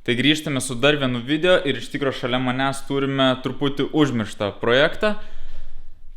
Tai grįžtame su dar vienu video ir iš tikro šalia manęs turime truputį užmirštą projektą.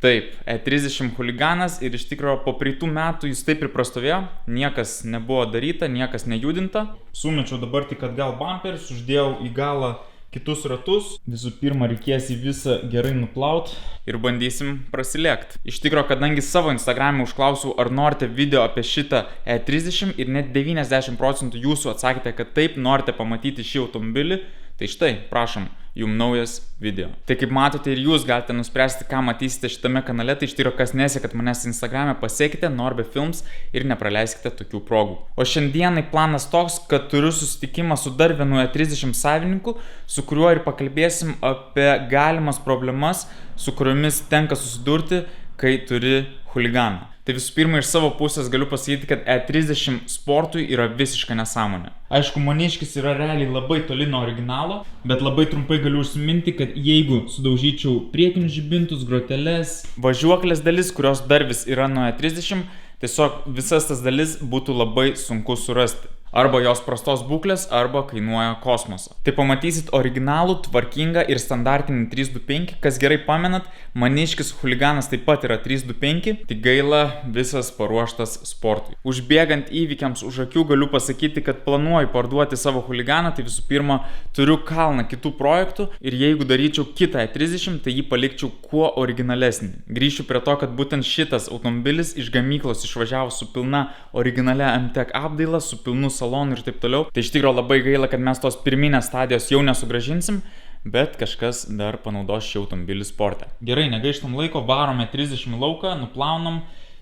Taip, E30 Huliganas ir iš tikro po praeitų metų jis taip ir prastovėjo, niekas nebuvo daryta, niekas nejudinta. Sumečiau dabar tik atgal bumperius, uždėjau į galą kitus ratus. Visų pirma, reikės į visą gerai nuplaut ir bandysim prasilėkt. Iš tikro, kadangi savo Instagram'e užklausiau, ar norite video apie šitą E30 ir net 90% jūsų atsakėte, kad taip, norite pamatyti šį automobilį, tai štai, prašom, jums naujas video. Tai kaip matote ir jūs galite nuspręsti, ką matysite šitame kanale, tai iš tikro, kas nesekat manęs Instagram'e, pasiekite Norbe Films ir nepraleiskite tokių progų. O šiandienai planas toks, kad turiu susitikimą su dar vienu E30 savininku, su kuriuo ir pakalbėsim apie galimas problemas, su kuriomis tenka susidurti, kai turi huliganą. Tai visų pirma, iš savo pusės galiu pasakyti, kad E30 sportui yra visiška nesąmonė. Aišku, maniškis yra realiai labai toli nuo originalo, bet labai trumpai galiu užsiminti, kad jeigu sudaužyčiau priekinius žibintus, groteles, važiuoklės dalis, kurios dar vis yra nuo E30, tiesiog visas tas dalis būtų labai sunku surasti. Arba jos prastos būklės, arba kainuoja kosmosą. Tai pamatysit originalų, tvarkingą ir standartinį 325, kas gerai pamenat, maniškis huliganas taip pat yra 325, tik gaila visas paruoštas sportui. Užbėgant įvykiams už akių galiu pasakyti, kad planuoju parduoti savo huliganą, tai visų pirma turiu kalną kitų projektų ir jeigu daryčiau kitą E30, tai jį palikčiau kuo originalesnį. Grįšiu prie to, kad būtent šitas automobilis iš gamyklos išvažiavo su pilna originalia MTEC apdaila, su pilnu salonų ir taip toliau. Tai iš tikrųjų labai gaila, kad mes tos pirminės stadijos jau nesugrąžinsim, bet kažkas dar panaudos šį automobilį sporte. Gerai, negaištam laiko, varome 30 lauką, nuplaunam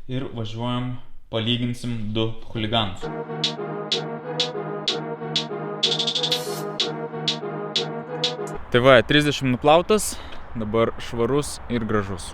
ir važiuojam, palyginsim du huliganus. Tai va, 30 nuplautas, dabar švarus ir gražus.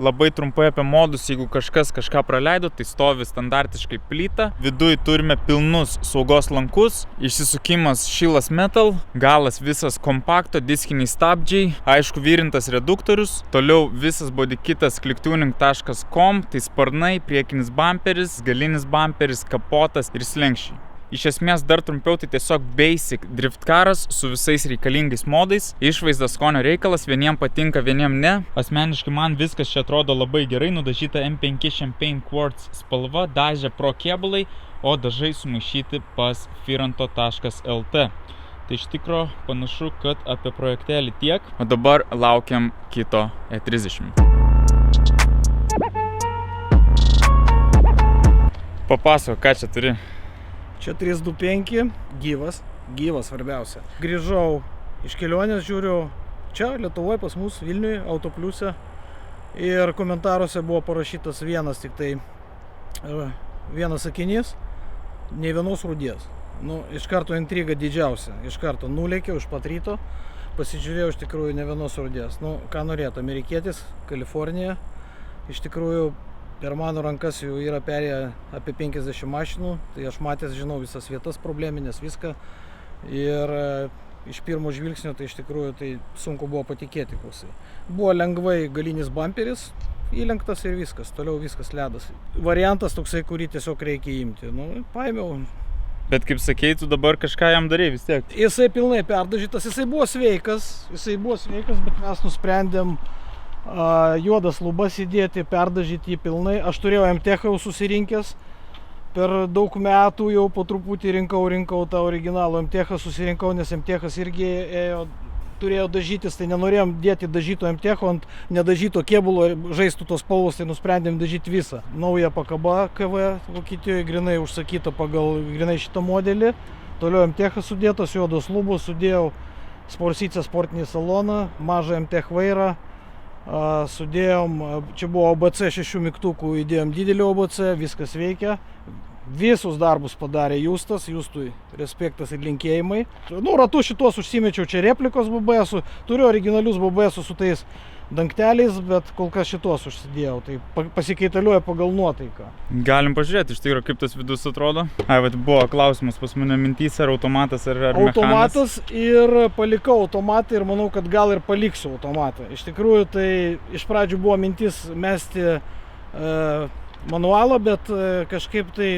Labai trumpai apie modus, jeigu kažkas kažką praleido, tai stovi standartiškai plyta. Viduj turime pilnus saugos lankus, išsisukimas šilas metal, galas visas kompakto, diskiniai stabdžiai, aišku virintas reduktorius, toliau visas bodykitas clicktuning.com, tai sparnai, priekinis bamperis, galinis bamperis, kapotas ir slenkščiai. Iš esmės dar trumpiau tai tiesiog basic drift karas su visais reikalingais modais. Išvaizdas skonio reikalas, vieniem patinka, vieniem ne. Asmeniškai man viskas čia atrodo labai gerai, nudažyta M5 Champagne Quartz spalva, dažė Pro kėbulai, o dažai sumaišyti pas firanto.lt. Tai iš tikro panašu, kad apie projektelį tiek. O dabar laukiam kito E30. Papasakok, ką čia turi? Čia 325, gyvas svarbiausia. Grįžau iš kelionės, žiūriu, čia Lietuvoje pas mus Vilniuje, Autopliuse. Ir komentaruose buvo parašytas vienas sakinys, nei vienos rūdies. Iš karto intriga didžiausia, iš karto nulėkiau iš pat ryto, pasižiūrėjau iš tikrųjų ne vienos rūdies. Ką norėtų, amerikietis, Kalifornija, iš tikrųjų per mano rankas jau yra perėję apie 50 mašinų, tai aš matęs, žinau visas vietas probleminės, viską. Ir iš pirmo žvilgsnio tai iš tikrųjų tai sunku buvo patikėti klausai. Buvo lengvai galinis bamperis, įlenktas ir viskas, toliau viskas ledas. Variantas toksai, kurį tiesiog reikia imti. Paėmiau. Bet kaip sakei, tu dabar kažką jam darei vis tiek. Jisai pilnai perdažytas, jisai buvo sveikas, bet mes nusprendėm juodas lubas įdėti, perdažyti jį pilnai. Aš turėjau MTEC jau susirinkęs, per daug metų jau po truputį rinkau tą originalų MTEC susirinkau, nes MTEC irgi turėjo dažytis, tai nenorėjom dėti dažyto MTEC ant nedažyto kėbulo, žaistų tos spalvos, tai nusprendėm dažyti visą. Nauja pakaba KV Vokietijoje, grinai užsakyta pagal grinai šitą modelį. Toliau MTEC sudėtos, juodos lubos, sudėjau Sportsicę sportinį saloną, mažą MTEC vairą. Sudėjom, čia buvo OBC 6 mygtukų, įdėjom didelį OBC, viskas veikia. Visus darbus padarė Justas, Justui respektas ir linkėjimai. Ratus šitos užsimečiau, čia replikos BBS, turiu originalius BBS su tais dangteliais, bet kol kas šitos užsidėjau, tai pasikaitaliuoja pagal nuotaiką. Galim pažiūrėti iš tikrųjų, kaip tas vidus atrodo. Buvo klausimas pas mane mintys, ar automatas, ar mechanas. Automatas ir palikau automatą ir manau, kad gal ir paliksiu automatą. Iš tikrųjų, tai iš pradžių buvo mintis mesti manualą, bet kažkaip tai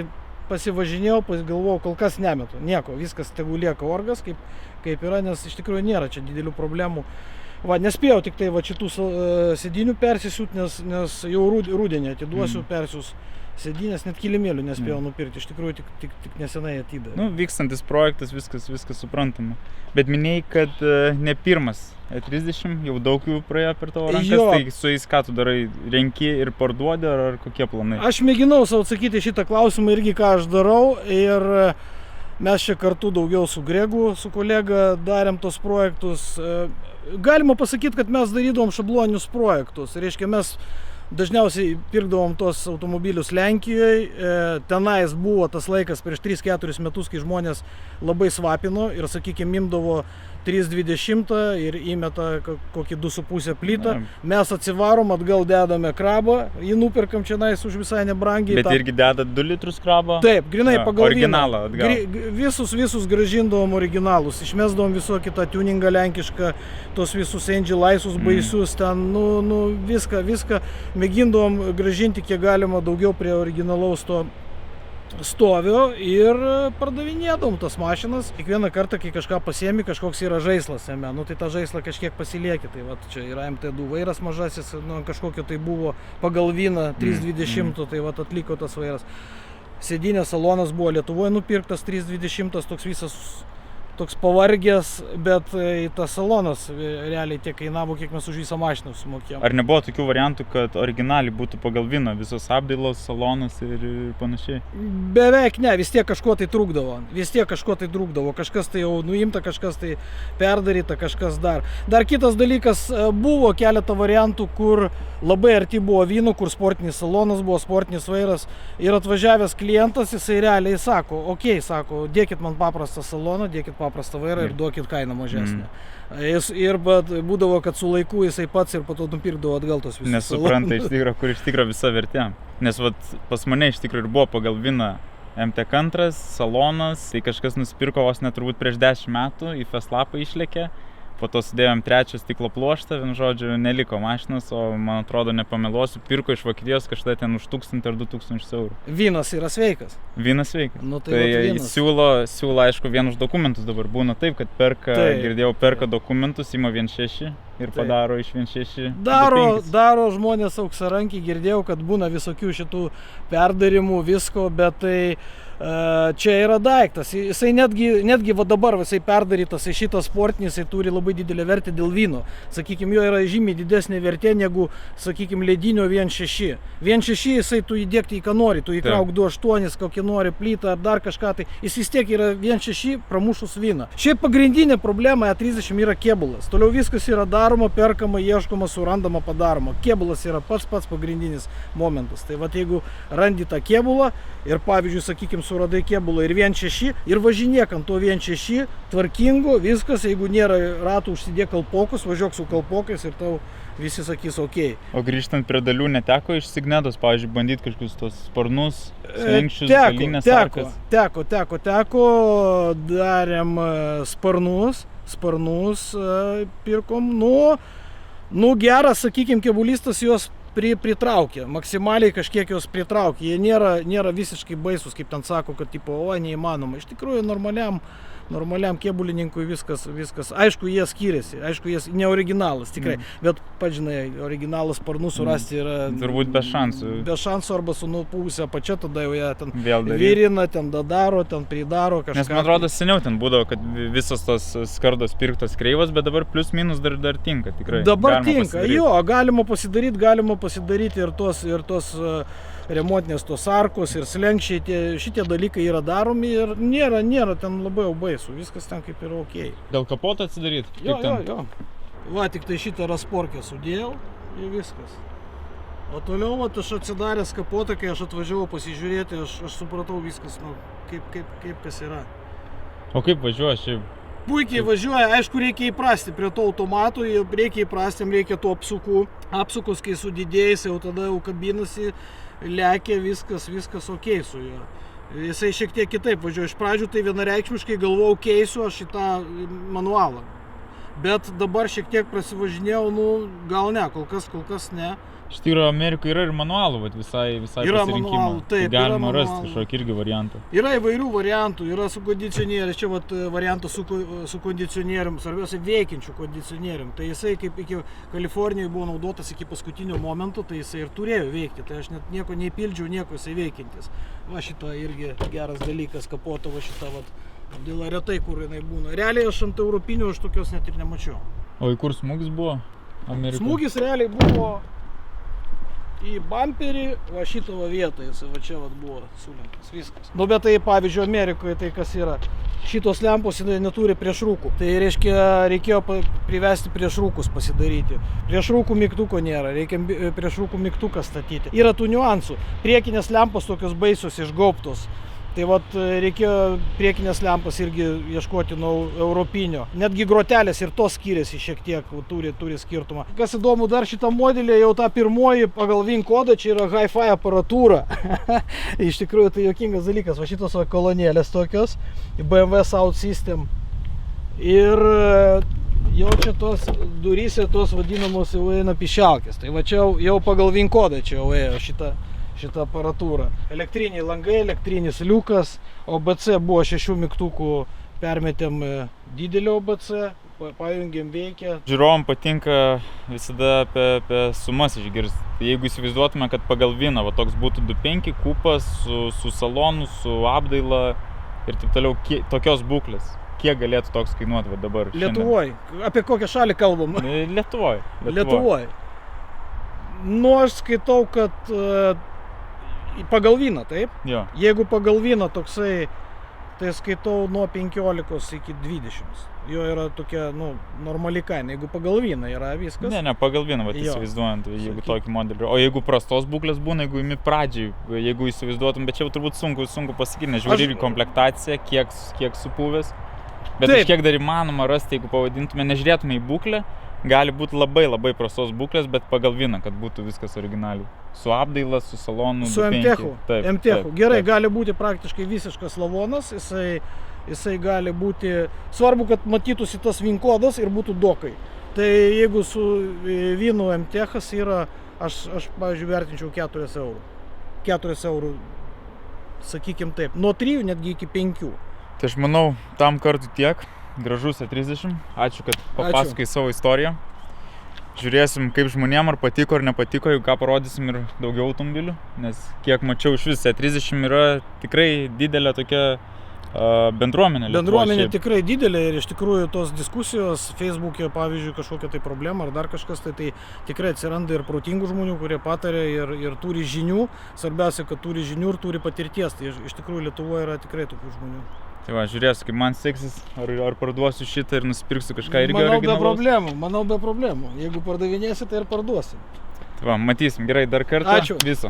pasivažinėjau, galvojau, kol kas nemetu. Nieko, viskas tegu lieka orgas, kaip yra, nes iš tikrųjų nėra čia didelių problemų. Va, nespėjau tik tai va šitų sėdinių persisiūt, nes jau rudenį atiduosiu persius sėdinės, net kilimėlių nespėjau nupirkti, iš tikrųjų tik nesenai atidavė. Nu, vykstantis projektas, viskas suprantama. Bet minėjai, kad ne pirmas E30, jau daug jų praėjo per tavo rankas, tai su jais ką tu darai, renki ir parduodi, ar kokie planai? Aš mėginau savo atsakyti šitą klausimą irgi, ką aš darau, ir mes čia kartu daugiau su Gregu, su kolega darėm tos projektus. Galima pasakyti, kad mes darydavom šabloninius projektus, reiškia mes dažniausiai pirkdavom tos automobilius Lenkijoje, tenais buvo tas laikas prieš 3-4 metus, kai žmonės labai svapino ir, sakykime, imdavo 320 ir įmeta kokį 2,5 plytą. Mes atsivarom, atgal dedame krabą, jį nuperkam čia nais už visai nebrangiai. Bet irgi dedat 2 litrus krabą? Taip, grinai pagal originalą atgal. Visus grąžindavom originalus, išmesdavom visokį tą tuningą lenkišką, tos visus Angel Laisus baisius, ten, viską mėgindavom grąžinti kiek galima daugiau prie originalaus to stovio ir pardavinėdavom tas mašinas. Kiekvieną kartą, kai kažką pasiemi, kažkoks yra žaislas jame, tai tą žaislą kažkiek pasilieki. Tai va, čia yra MT2 vairas mažasis, kažkokio tai buvo pagal vyną 320, tai va atliko tas vairas. Sėdinės salonas buvo Lietuvoje nupirktas 320, toks visas toks pavargęs, bet tas salonas realiai tiek kainavo, kiek mes už visą mašiną sumokėjom. Ar nebuvo tokių variantų, kad originaliai būtų pagal vyną, visos apdailos, salonas ir panašiai? Beveik ne, vis tiek kažko tai trūkdavo. Kažkas tai jau nuimta, kažkas tai perdaryta, kažkas dar. Dar kitas dalykas, buvo keletą variantų, kur labai arti buvo vynų, kur sportinis salonas buvo, sportinis vairas. Ir atvažiavęs klientas, jisai realiai sako, sako, dėkit man paprastą saloną, dėkit paprastą vairą ir duokit kainą mažesnę. Ir būdavo, kad su laiku jisai pats ir po to nupirkdavo atgal tos visus. Nesupranta iš tikro, kur iš tikro visa vertė. Nes pas mane iš tikro ir buvo pagal vyną MT2, salonas, tai kažkas nusipirko vos net turbūt prieš 10 metų, į Festlapą išlėkė. Po to sudėjom 3 stiklo pluoštą, vienu žodžiu, neliko mašinos, o man atrodo, nepameluosiu, pirko iš Vokietijos kažkada ten už 1000 ar 2000 eurų. Vynas yra sveikas. Vynas sveikas. Tai siūlo, aišku, vienus dokumentus dabar. Būna taip, kad perka dokumentus, ima 1.6 ir padaro iš 1.6. Daro žmonės auksarankiai, girdėjau, kad būna visokių šitų perdarimų, visko, bet tai čia yra daiktas. Jisai netgi va dabar jisai perdarytas, šitas sportinis, jisai turi labai didelę vertę dėl vyno. Sakykime, jo yra žymiai didesnė vertė negu, sakykime, ledinio 1.6. 1.6 jisai tu įdėkti į ką nori, tu įkrauk 2.8, kokį nori plytą ar dar kažką, tai jis vis tiek yra 1.6 pramušus vyną. Šiaip pagrindinė problema E30 yra kėbulas. Toliau viskas yra daroma, perkama, ieškoma, surandama, padaroma. Kėbulas yra pats pagrindinis momentas. Tai va, jeigu randi tą kėbulą ir, pavyzdžiui, sakykime, suradai kėbulą ir 1.6 ir važinėk ant to 1.6, tvarkingo, viskas, jeigu nėra ratų, užsidėk kalpokus, važiuok su kalpokais ir tau visi sakys okei. O grįžtant prie dalių, neteko iš Signetos, pavyzdžiui, bandyti kažkokius tos sparnus, slenksčius, galinės arkas? Teko, darėm sparnus pirkom, geras, sakykime, kėbulistas juos pritraukė, maksimaliai kažkiek jos pritraukė, jie nėra visiškai baisus, kaip ten sako, kad neįmanoma. Iš tikrųjų, normaliam kėbulininkui viskas, aišku, jie skiriasi, aišku, jie ne originalas, tikrai, bet, pažinai, originalas sparnų surasti yra turbūt be šansų. Be šansų arba su nupūsę pačia, tada jau jie ten virina, ten daro, ten pridaro kažką. Nes man atrodo, seniau ten būdavo, kad visos tos skardos pirktos kreivos, bet dabar plius minus dar tinka, tikrai. Dabar tinka, jo, galima pasidaryti ir tos remontinės tos arkos ir slenkščiai, šitie dalykai yra daromi ir nėra ten labai baisu, viskas ten kaip yra okei. Dėl kapoto atsidaryt? Jo. Va, tik tai šitą rasporkę sudėjau ir viskas. O toliau, aš atsidaręs kapotą, kai aš atvažiavau pasižiūrėti, aš supratau viskas, kaip kas yra. O kaip važiuoja šiaip? Puikiai važiuoja, aišku, reikia įprasti prie to automato, reikia tų apsukus, kai sudidėjai, jau tada jau kabinasi, lekia, viskas okei su juo. Jisai šiek tiek kitaip važiuoja. Iš pradžių tai vienareikšmiškai galvojau, keisiu aš šitą manualą. Bet dabar šiek tiek prasivažinėjau, gal ne, kol kas ne. Iš tikrųjų, Amerikoje yra ir manualų, bet visai Yra pasirinkimą. manualų, taip, Tai galima yra rasti manualų. kažkokį irgi variantą. Yra įvairių variantų, yra su kondicionieriais, čia vat, variantas su kondicionierium, svarbiausia veikiančių kondicionierium. Tai jisai kaip iki Kalifornijoje buvo naudotas iki paskutinio momento, tai jisai ir turėjo veikti. Tai aš net nieko neįpildžiau, nieko jisai veikiantis. Va šita irgi geras dalykas, kapoto va šita vat. Dėl retai, kur jinai būna. Realiai aš ant europinių aš tokios net ir nemačiau. O į kur smūgis buvo Amerikoje? Smūgis realiai buvo į bamperį, va šitą va vietą, jisai va čia va buvo sulenktas, viskas. Nu bet tai pavyzdžiui Amerikoje tai kas yra, šitos lempos neturi priešrūkų. Tai reiškia reikėjo privesti priešrūkus pasidaryti. Priešrūkų mygtuko nėra, reikia priešrūkų mygtuką statyti. Yra tų niuansų, priekinės lempos tokios baisios išgaubtos. Tai vat reikėjo priekinės lempas irgi ieškoti nuo europinio. Netgi grotelės ir tos skiriasi šiek tiek, turi skirtumą. Kas įdomu, dar šitam modelį jau ta pirmoji pagal VIN kodą, čia yra Hi-Fi aparatūra. Iš tikrųjų tai juokingas dalykas, va šitos va kolonėlės tokios, BMW Sound System. Ir jau čia tos duryse tos vadinamos jau eina pišialkės. Tai va čia jau pagal VIN kodą čia jau ėjo šita aparatūra. Elektriniai langai, elektrinis liukas, OBC buvo 6 mygtukų, permetėm didelio OBC, pajungėm veikia. Žiūrovam patinka visada apie sumas išgirsti. Jeigu įsivaizduotume, kad pagal VIN-ą va, toks būtų 2.5 kupas su salonu, su apdaila ir taip toliau, tokios būklės. Kiek galėtų toks kainuoti va, dabar? Lietuvoj. Apie kokią šalį kalbam? Lietuvoj. Nu, aš skaitau, kad pagal VIN-ą, taip? Jo. Jeigu pagal VIN-ą toksai, tai skaitau nuo 15 iki 20. Jo yra tokia, nu, normali kaina. Jeigu pagal VIN-ą yra viskas. Ne, pagal VIN-ą, va, įsivaizduojant, jeigu tokį modelį. O jeigu prastos būklės būna, jeigu imi pradžiai, jeigu įsivaizduotum, bet čia jau turbūt sunku pasakyti, nes žiūri ir komplektaciją, kiek supuvęs. Bet iš kiek dar įmanoma rasti, jeigu pavadintume, nežiūrėtume į būklę, gali būti labai prastos būklės, bet pagal VIN-ą, kad būtų viskas originaliai. Su apdaila, su salonu, su MTech-u. Gerai, gali būti praktiškai visiškas lavonas, jisai gali būti, svarbu, kad matytųsi tas VIN kodas ir būtų dokai. Tai jeigu su VIN-u MTech-as yra, aš pavyzdžiui, vertinčiau 4 eurų. 4 eurų, sakykim taip, nuo 3 netgi iki 5. Tai aš manau, tam kartui tiek. Gražus E30. Ačiū, kad papasakai savo istoriją. Žiūrėsim, kaip žmonėm ar patiko ar nepatiko, jeigu ką parodysim ir daugiau automobilių. Nes kiek mačiau iš vis, E30 yra tikrai didelė tokia bendruomenė. Bendruomenė tikrai didelė ir iš tikrųjų tos diskusijos Facebook'e, pavyzdžiui, kažkokia tai problema ar dar kažkas, tai tikrai atsiranda ir protingų žmonių, kurie patarė ir turi žinių. Svarbiausia, kad turi žinių ir turi patirties. Tai iš tikrųjų Lietuvoje yra tikrai tokių žmonių. Tai va, žiūrėsiu, kaip man seksis, ar parduosiu šitą ir nusipirksiu kažką irgi originalaus. Manau be problemų. Jeigu pardavinėsi, tai ir parduosi. Tai va, matysim. Gerai, dar kartą. Ačiū. Viso.